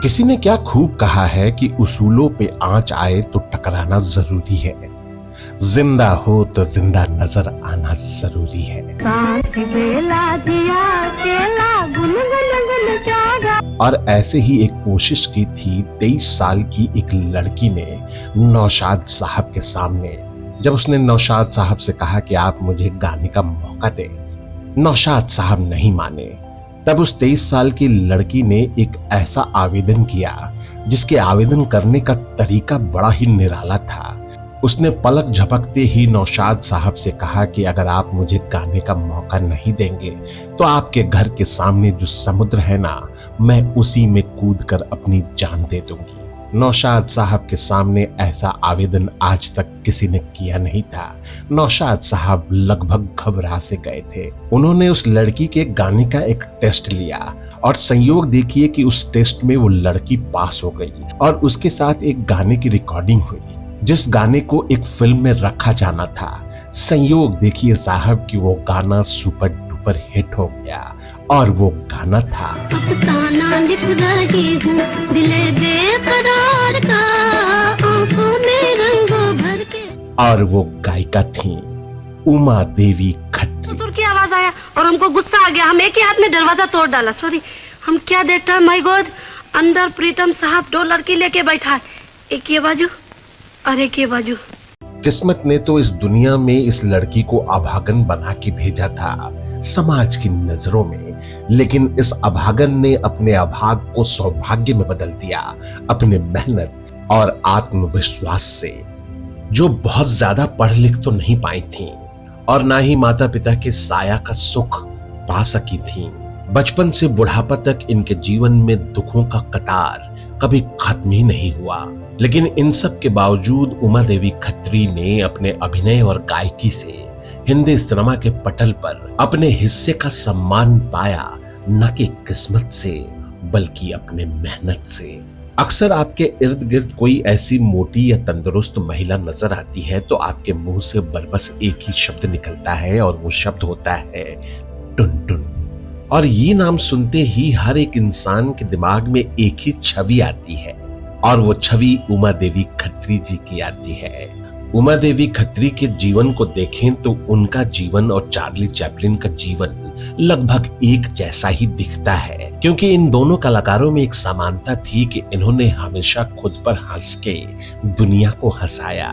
किसी ने क्या खूब कहा है कि उसूलों पे आंच आए तो टकराना जरूरी है, जिंदा हो तो जिंदा नजर आना जरूरी है। और ऐसे ही एक कोशिश की थी 23 साल की एक लड़की ने नौशाद साहब के सामने, जब उसने नौशाद साहब से कहा कि आप मुझे गाने का मौका दें। नौशाद साहब नहीं माने। तब उस 23 साल की लड़की ने एक ऐसा आवेदन किया जिसके आवेदन करने का तरीका बड़ा ही निराला था। उसने पलक झपकते ही नौशाद साहब से कहा कि अगर आप मुझे गाने का मौका नहीं देंगे तो आपके घर के सामने जो समुद्र है ना, मैं उसी में कूदकर अपनी जान दे दूंगी। नौशाद साहब के सामने ऐसा आवेदन आज तक किसी ने किया नहीं था। नौशाद साहब लगभग घबरा से गए थे। उन्होंने उस लड़की के गाने का एक टेस्ट लिया और संयोग देखिए कि उस टेस्ट में वो लड़की पास हो गई और उसके साथ एक गाने की रिकॉर्डिंग हुई जिस गाने को एक फिल्म में रखा जाना था। संयोग देखिए साहब कि वो गाना सुपर डुपर हिट हो गया और वो गाना था लिख रही हूं, दिले बेकरार का, आंखों में रंगों भर के। और वो गायिका थी उमा देवी खत्री। सुर की आवाज आया और हमको गुस्सा आ गया। हम एक ही हाथ में दरवाजा तोड़ डाला। सॉरी, हम क्या देखता, माय गॉड, अंदर प्रीतम साहब 2 लड़की लेके बैठा है, एक ये बाजू और एक ये बाजू। किस्मत ने तो इस दुनिया में इस लड़की को अभागन बना के भेजा था समाज की नजरों में, लेकिन इस अभागन ने अपने अभाग को सौभाग्य में बदल दिया अपने मेहनत और आत्मविश्वास से, जो बहुत ज्यादा पढ़ लिख तो नहीं पाई थी और ना ही माता पिता के साया का सुख पा सकी थी। बचपन से बुढ़ापा तक इनके जीवन में दुखों का कतार कभी खत्म ही नहीं हुआ, लेकिन इन सब के बावजूद उमा देवी खत्री ने अपने अभिनय और गायकी से हिंदी सिनेमा के पटल पर अपने हिस्से का सम्मान पाया, न कि किस्मत से बल्कि अपने मेहनत से। अक्सर आपके इर्द गिर्द कोई ऐसी मोटी या तंदुरुस्त महिला नजर आती है तो आपके मुंह से बस एक ही शब्द निकलता है और वो शब्द होता है टुनटुन। और ये नाम सुनते ही हर एक इंसान के दिमाग में एक ही छवि आती है और वो छवि उमा देवी खत्री जी की आती है। उमा देवी खत्री के जीवन को देखें तो उनका जीवन और चार्ली चैपलिन का जीवन लगभग एक जैसा ही दिखता है, क्योंकि इन दोनों कलाकारों में एक समानता थी कि इन्होंने हमेशा खुद पर हंस के दुनिया को हंसाया।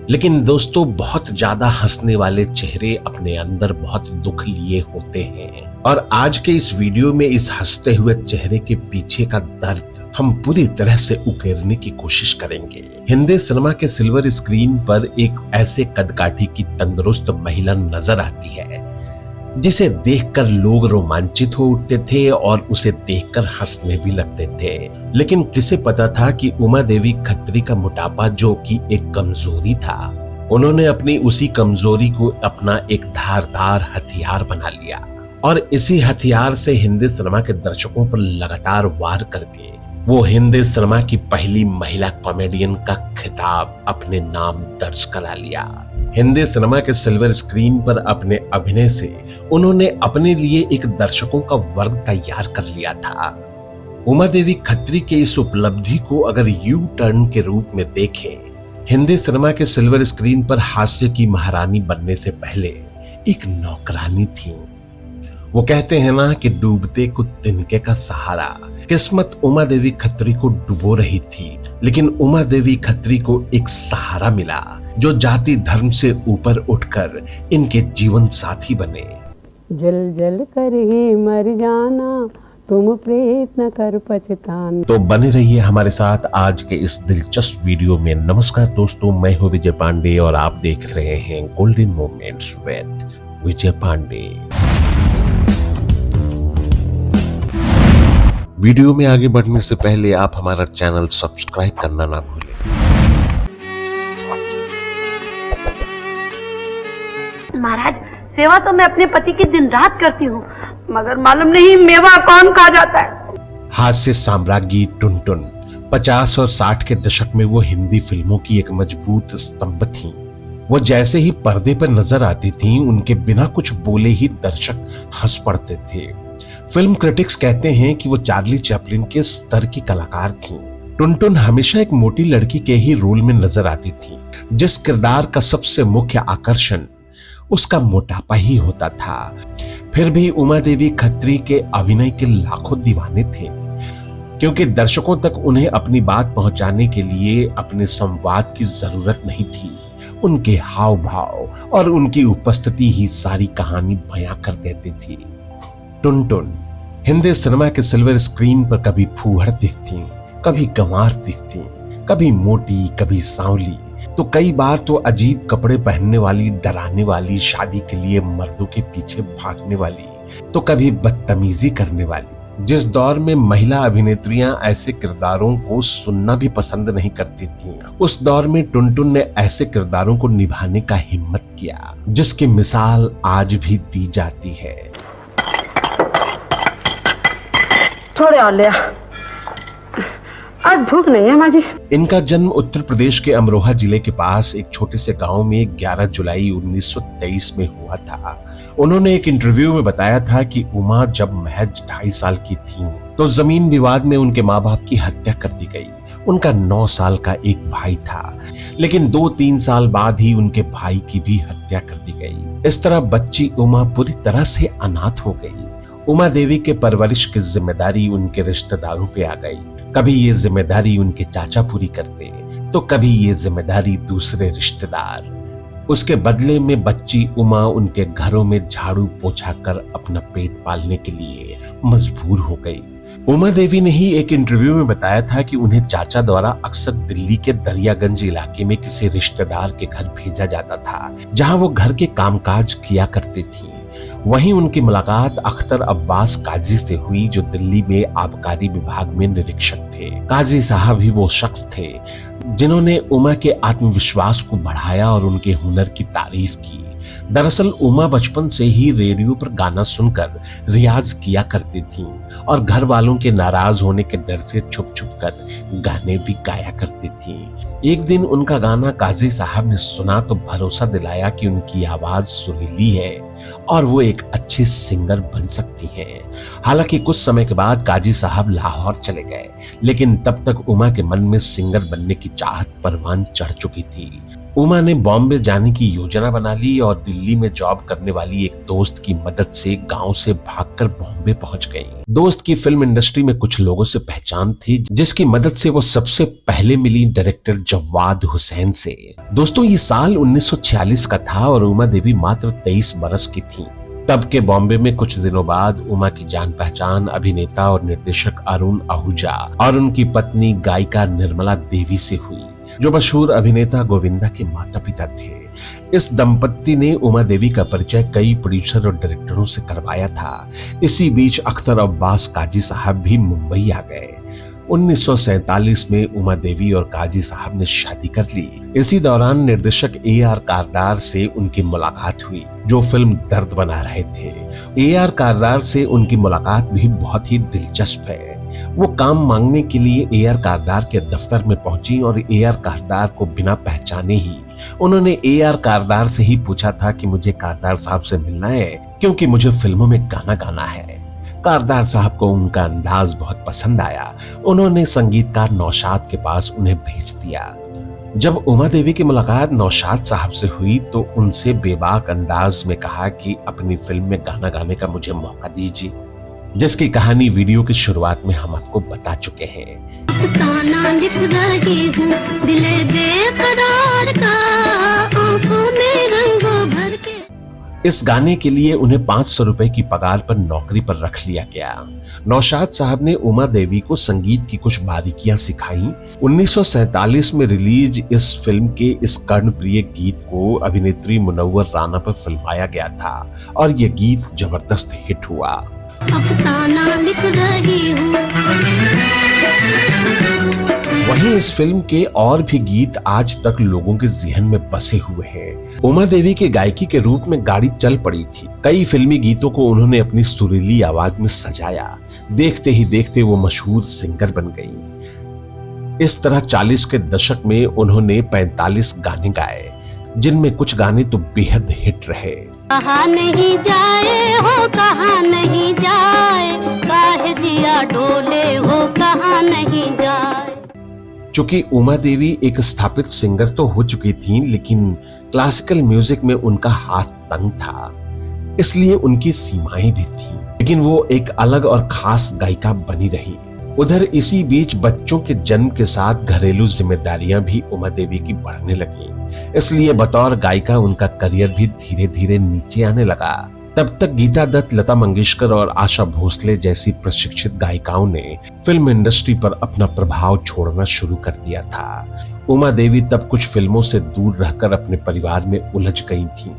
लेकिन दोस्तों, बहुत ज्यादा हंसने वाले चेहरे अपने अंदर बहुत दुख लिए होते हैं और आज के इस वीडियो में इस हंसते हुए चेहरे के पीछे का दर्द हम पूरी तरह से उकेरने की कोशिश करेंगे। हिंदी सिनेमा के सिल्वर स्क्रीन पर एक ऐसे कदकाठी की तंदुरुस्त महिला नजर आती है जिसे देखकर लोग रोमांचित हो उठते थे और उसे देखकर हंसने भी लगते थे। लेकिन किसे पता था कि उमा देवी खत्री का मोटापा जो कि एक कमजोरी था, उन्होंने अपनी उसी कमजोरी को अपना एक धारदार हथियार बना लिया और इसी हथियार से हिंदी सिनेमा के दर्शकों पर लगातार वार करके वो हिंदी सिनेमा की पहली महिला कॉमेडियन का खिताब अपने नाम दर्ज करा लिया। हिंदी सिनेमा के सिल्वर स्क्रीन पर अपने अभिनय से उन्होंने अपने लिए एक दर्शकों का वर्ग तैयार कर लिया था। उमा देवी खत्री के इस उपलब्धि को अगर यू टर्न के रूप में देखें, हिंदी सिनेमा के सिल्वर स्क्रीन पर हास्य की महारानी बनने से पहले एक नौकरानी थी। वो कहते हैं ना कि डूबते को तिनके का सहारा। किस्मत उमा देवी खत्री को डुबो रही थी, लेकिन उमा देवी खत्री को एक सहारा मिला जो जाति धर्म से ऊपर उठकर इनके जीवन साथी बने। जल जल कर ही मर जाना, तुम प्रेत न कर पछताना। तो बने रहिए हमारे साथ आज के इस दिलचस्प वीडियो में। नमस्कार दोस्तों, मैं हूँ विजय पांडे और आप देख रहे हैं golden moments with Vijay Pandey. Video में आगे बढ़ने से पहले आप हमारा चैनल सब्सक्राइब करना ना भूलें। महाराज, सेवा तो मैं अपने पति की दिन रात करती हूँ, मगर मालूम नहीं मेवा कौन खा जाता है। हास्य साम्राज्ञी टुनटुन 50 और 60 के दशक में वो हिंदी फिल्मों की एक मजबूत स्तंभ थी। वो जैसे ही पर्दे पर नजर आती थीं, उनके बिना कुछ बोले ही दर्शक हंस पड़ते थे। फिल्म क्रिटिक्स कहते हैं कि वो चार्ली चैपलिन के स्तर की कलाकार थीं। टुनटुन हमेशा एक मोटी लड़की के ही रोल में नजर आती थी, जिस किरदार का सबसे मुख्य आकर्षण उसका मोटापा ही होता था। फिर भी उमा देवी खत्री के अभिनय के लाखों दीवाने थे, क्योंकि दर्शकों तक उन्हें अपनी बात पहुंचाने के लिए अपने संवाद की जरूरत नहीं थी। उनके हाव भाव और उनकी उपस्थिति ही सारी कहानी बयां कर देती थी। टुनटुन हिंदी सिनेमा के सिल्वर स्क्रीन पर कभी फूहड़ दिखती, कभी गंवार दिखती, कभी मोटी, कभी सांवली, तो कई बार तो अजीब कपड़े पहनने वाली, डराने वाली, शादी के लिए मर्दों के पीछे भागने वाली, तो कभी बदतमीजी करने वाली। जिस दौर में महिला अभिनेत्रियां ऐसे किरदारों को सुनना भी पसंद नहीं करती थीं, उस दौर में टुनटुन ने ऐसे किरदारों को निभाने का हिम्मत किया, जिसकी मिसाल आज भी दी जाती है। थोड़े और ले आ। आज भूख नहीं है माजी। इनका जन्म उत्तर प्रदेश के अमरोहा जिले के पास एक छोटे से गांव में 11 जुलाई 1923 में हुआ था। उन्होंने एक इंटरव्यू में बताया था कि उमा जब महज 2.5 साल की थीं, तो जमीन विवाद में उनके माँ बाप की हत्या कर दी गई। उनका 9 साल का एक भाई था, लेकिन 2-3 साल बाद ही उनके भाई की भी हत्या कर दी गई। इस तरह बच्ची उमा पूरी तरह से अनाथ हो गई। उमा देवी के परवरिश की जिम्मेदारी उनके रिश्तेदारों पे आ गई। कभी ये जिम्मेदारी उनके चाचा पूरी करते, तो कभी ये जिम्मेदारी दूसरे रिश्तेदार। उसके बदले में बच्ची उमा उनके घरों में झाड़ू पोछा कर अपना पेट पालने के लिए मजबूर हो गई। उमा देवी ने ही एक इंटरव्यू में बताया था कि उन्हें चाचा द्वारा अक्सर दिल्ली के दरियागंज इलाके में किसी रिश्तेदार के घर भेजा जाता था, जहां वो घर के कामकाज किया करती थी। वहीं उनकी मुलाकात अख्तर अब्बास काजी से हुई, जो दिल्ली में आबकारी विभाग में निरीक्षक थे। काजी साहब ही वो शख्स थे जिन्होंने उमा के आत्मविश्वास को बढ़ाया और उनके हुनर की तारीफ की। दरअसल उमा बचपन से ही रेडियो पर गाना सुनकर रियाज किया करती थीं और घर वालों के नाराज होने के डर से छुप छुप कर गाने भी गाया करती थीं। एक दिन उनका गाना काजी साहब ने सुना तो भरोसा दिलाया कि उनकी आवाज सुरीली है और वो एक अच्छी सिंगर बन सकती हैं। हालांकि कुछ समय के बाद काजी साहब लाहौर चले गए, लेकिन तब तक उमा के मन में सिंगर बनने की चाहत परवान चढ़ चुकी थी। उमा ने बॉम्बे जाने की योजना बना ली और दिल्ली में जॉब करने वाली एक दोस्त की मदद से गांव से भागकर बॉम्बे पहुंच गई। दोस्त की फिल्म इंडस्ट्री में कुछ लोगों से पहचान थी, जिसकी मदद से वो सबसे पहले मिली डायरेक्टर जवाद हुसैन से। दोस्तों, ये साल 1946 का था और उमा देवी मात्र 23 बरस की थी। तब के बॉम्बे में कुछ दिनों बाद उमा की जान पहचान अभिनेता और निर्देशक अरुण आहूजा और उनकी पत्नी गायिका निर्मला देवी से हुई, जो मशहूर अभिनेता गोविंदा के माता पिता थे। इस दंपत्ति ने उमा देवी का परिचय कई प्रोड्यूसर और डायरेक्टरों से करवाया था। इसी बीच अख्तर अब्बास काजी साहब भी मुंबई आ गए। 1947 में उमा देवी और काजी साहब ने शादी कर ली। इसी दौरान निर्देशक A.R. कारदार से उनकी मुलाकात हुई, जो फिल्म दर्द बना रहे थे। A.R. कारदार से उनकी मुलाकात भी बहुत ही दिलचस्प है। वो काम मांगने के लिए A.R. कारदार के दफ्तर में पहुंची और A.R. कारदार को बिना पहचाने ही उन्होंने A.R. कारदार से ही पूछा था कि मुझे कारदार साहब से मिलना है, क्योंकि मुझे फिल्मों में गाना गाना है। कारदार साहब को उनका अंदाज बहुत पसंद आया। उन्होंने संगीतकार नौशाद के पास उन्हें भेज दिया। जब उमा देवी की मुलाकात नौशाद साहब से हुई तो उनसे बेबाक अंदाज में कहा कि अपनी फिल्म में गाना गाने का मुझे मौका दीजिए, जिसकी कहानी वीडियो की शुरुआत में हम आपको बता चुके हैं। अफसाना लिख रही हूँ दिले बेकरार का, आंखों में रंगों भर के। इस गाने के लिए उन्हें 500 रुपए की पगार पर नौकरी पर रख लिया गया। नौशाद साहब ने उमा देवी को संगीत की कुछ बारीकियां सिखाई। 1947 में रिलीज इस फिल्म के इस कर्णप्रिय गीत को अभिनेत्री मुनव्वर राना पर फिल्माया गया था और ये गीत जबरदस्त हिट हुआ। अफसाना लिख रही हूँ। वहीं इस फिल्म के और भी गीत आज तक लोगों के ज़हन में बसे हुए हैं। उमा देवी के गायकी के रूप में गाड़ी चल पड़ी थी। कई फिल्मी गीतों को उन्होंने अपनी सुरीली आवाज में सजाया। देखते ही देखते वो मशहूर सिंगर बन गई। इस तरह 40 के दशक में उन्होंने 45 गाने गाए, जिनमें कुछ गाने तो बेहद हिट रहे। कहा नहीं जाए हो, कहा नहीं जाए, कहाँ डोले हो कहाँ नहीं जाए। चूंकि उमा देवी एक स्थापित सिंगर तो हो चुकी थीं, लेकिन क्लासिकल म्यूजिक में उनका हाथ तंग था, इसलिए उनकी सीमाएं भी थीं। लेकिन वो एक अलग और खास गायिका बनी रही। उधर इसी बीच बच्चों के जन्म के साथ घरेलू जिम्मेदारियां भी उमा देवी की बढ़ने लगी, इसलिए बतौर गायिका उनका करियर भी धीरे धीरे नीचे आने लगा। तब तक गीता दत्त, लता मंगेशकर और आशा भोसले जैसी प्रशिक्षित गायिकाओं ने फिल्म इंडस्ट्री पर अपना प्रभाव छोड़ना शुरू कर दिया था। उमा देवी तब कुछ फिल्मों से दूर रहकर अपने परिवार में उलझ गई थीं।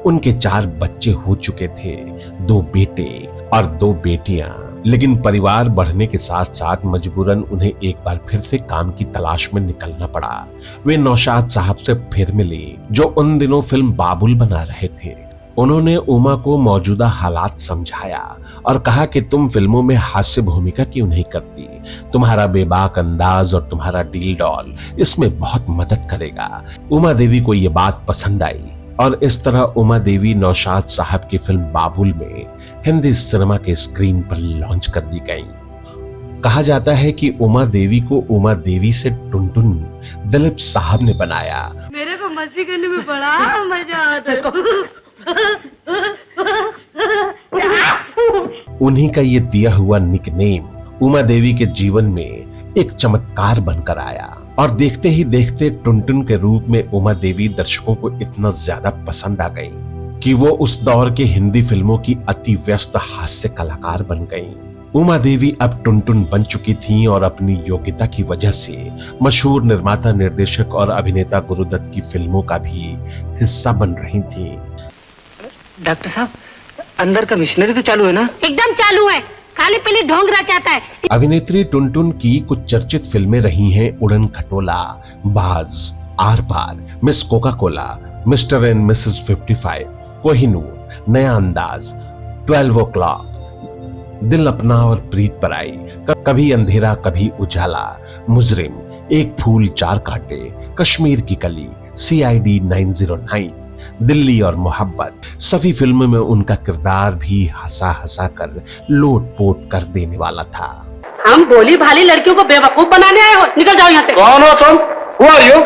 उनके 4 बच्चे हो चुके थे, 2 बेटे और 2 बेटियां। लेकिन परिवार बढ़ने के साथ साथ मजबूरन उन्हें एक बार फिर से काम की तलाश में निकलना पड़ा। वे नौशाद साहब से फिर मिले, जो उन दिनों फिल्म बाबुल बना रहे थे। उन्होंने उमा को मौजूदा हालात समझाया और कहा कि तुम फिल्मों में हास्य भूमिका क्यों नहीं करती, तुम्हारा बेबाक अंदाज और तुम्हारा डील डॉल इसमें बहुत मदद करेगा। उमा देवी को ये बात पसंद आई और इस तरह उमा देवी नौशाद साहब की फिल्म बाबुल में हिंदी सिनेमा के स्क्रीन पर लॉन्च कर दी गई। कहा जाता है कि उमा देवी को उमा देवी से टुनटुन दिलीप साहब ने बनाया। मेरे को मस्ती करने में बड़ा मजा आता है। उन्हीं का ये दिया हुआ निकनेम उमा देवी के जीवन में एक चमत्कार बनकर आया और देखते ही देखते टुनटुन के रूप में उमा देवी दर्शकों को इतना ज्यादा पसंद आ गई कि वो उस दौर के हिंदी फिल्मों की अति व्यस्त हास्य कलाकार बन गईं। उमा देवी अब टुनटुन बन चुकी थीं और अपनी योग्यता की वजह से मशहूर निर्माता, निर्देशक और अभिनेता गुरुदत्त की फिल्मों का भी हिस्सा बन रही थीं। डॉक्टर साहब, अंदर का मिशनरी तो चालू है ना? एकदम चालू है, खाली पीली ढोंग रचाता है। अभिनेत्री टुनटुन की कुछ चर्चित फिल्में रही हैं Udan Khatola, Baaz, Aar Paar, Miss Coca Cola, Mister and Mrs 55, Kohinoor, Naya Andaz, 12 o'clock, दिल अपना और प्रीत पराई, कभी अंधेरा कभी उजाला, मुजरिम, एक फूल 4 कांटे, कश्मीर की कली, CID 909, दिल्ली और मोहब्बत। सभी फिल्मों में उनका किरदार भी हंसा हंसा कर लोट पोट कर देने वाला था। हम भोली भाली लड़कियों को बेवकूफ बनाने आए हो, निकल जाओ यहाँ से। कौन हो तुम? Who are you?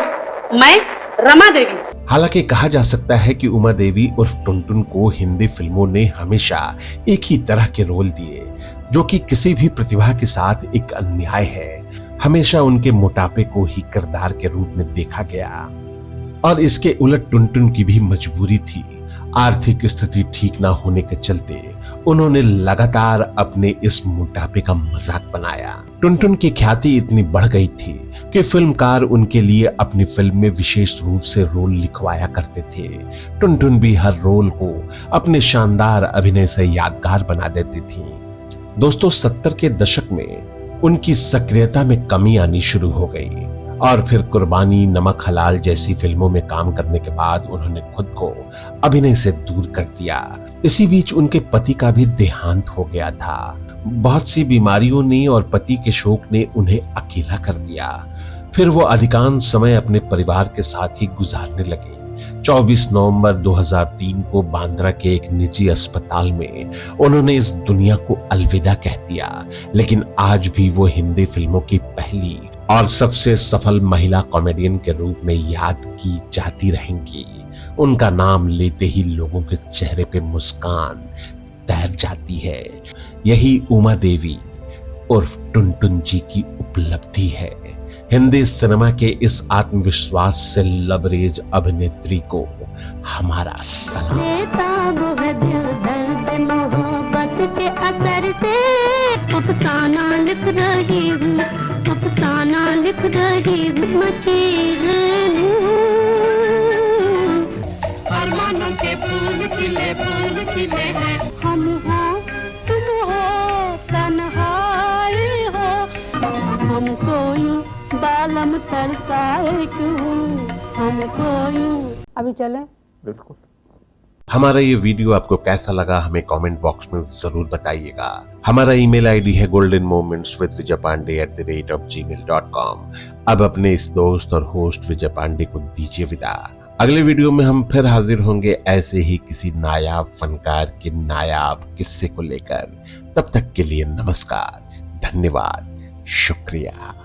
मैं रमा देवी। हालांकि कहा जा सकता है कि उमा देवी उर्फ टुनटुन को हिंदी फिल्मों ने हमेशा एक ही तरह के रोल दिए, जो कि किसी भी प्रतिभा के साथ एक अन्याय है। हमेशा उनके मोटापे को ही किरदार के रूप में देखा गया और इसके उलट टुनटुन की भी मजबूरी थी। आर्थिक स्थिति ठीक ना होने के चलते उन्होंने लगातार अपने इस मोटापे का मजाक बनाया। टुनटुन की ख्याति इतनी बढ़ गई थी कि फिल्मकार उनके लिए अपनी फिल्म में विशेष रूप से रोल लिखवाया करते थे। टुनटुन भी हर रोल को अपने शानदार अभिनय से यादगार बना देती थी। दोस्तों, 70 के दशक में उनकी सक्रियता में कमी आनी शुरू हो गई और फिर कुर्बानी, नमक हलाल जैसी फिल्मों में काम करने के बाद उन्होंने खुद को अभिनय से दूर कर दिया। इसी बीच उनके पति का भी देहांत हो गया था। बहुत सी बीमारियों ने और पति के शोक ने उन्हें अकेला कर दिया। फिर वो अधिकांश समय अपने परिवार के साथ ही गुजारने लगे। 24 नवंबर 2003 को बांद्रा के एक निजी अस्पताल में उन्होंने इस दुनिया को अलविदा कह दिया। लेकिन आज भी वो हिंदी फिल्मों की पहली और सबसे सफल महिला कॉमेडियन के रूप में याद की जाती रहेंगी। उनका नाम लेते ही लोगों के चेहरे पे मुस्कान तैर जाती है। यही उमा देवी उर्फ टुनटुन जी की उपलब्धि है। हिंदी सिनेमा के इस आत्मविश्वास से लबरेज अभिनेत्री को हमारा सलाम। बेताब है दिल दर्द मोहब्बत के असर से, अफसाना लिख रही हूँ, अफसाना लिख रही हूँ। मची है अरमानों के फूल खिले हैं। हम हो तुम हो तन्हाई हो, हमको यूं बालम तरसाए क्यों, हमको यूं। अभी चले? बिल्कुल। हमारा ये वीडियो आपको कैसा लगा हमें कमेंट बॉक्स में जरूर बताइएगा। हमारा ईमेल आईडी है goldenmomentswithvijaypande@gmail.com। अब अपने इस दोस्त और होस्ट विजय पांडे को दीजिए विदा। अगले वीडियो में हम फिर हाजिर होंगे ऐसे ही किसी नायाब फनकार के नायाब किस्से को लेकर। तब तक के लिए नमस्कार, धन्यवाद। धन्यवाद, शुक्रिया।